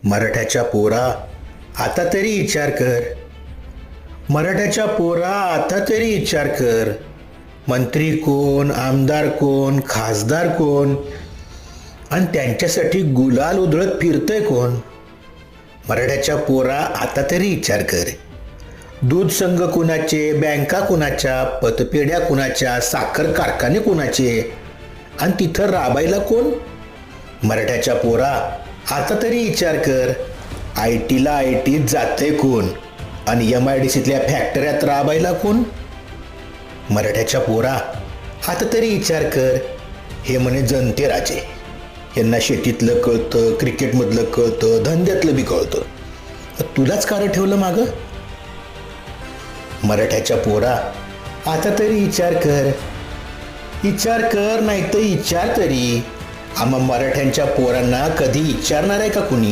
मराठ्याच्या पोरा आता तरी विचार कर. मराठ्याच्या पोरा आता तरी विचार कर. मंत्री कोण, आमदार कोण, खासदार कोण आणि त्यांच्यासाठी गुलाल उधळत फिरतय कोण? मराठ्याच्या पोरा आता तरी विचार कर. दूध संघ कुणाचे, बँका कुणाच्या, पतपेढ्या कुणाच्या, साखर कारखाने कुणाचे आणि तिथं राबायला कोण? मराठ्याच्या पोरा आता तरी विचार कर. आय टीत जातंय कोण आणि MIDCतल्या फॅक्टऱ्यात राबायला कोण? मराठ्याच्या पोरा आता तरी विचार कर. हे म्हणे जनते राजे, यांना शेतीतलं कळतं, क्रिकेटमधलं कळतं, धंद्यातलं बी कळतं. तुलाच कारण ठेवलं मागं? मराठ्याच्या पोरा आता तरी विचार कर. विचार कर, नाही तर विचार तरी. आम्हा मराठ्यांच्या पोरांना कधी विचारणार आहे का कुणी?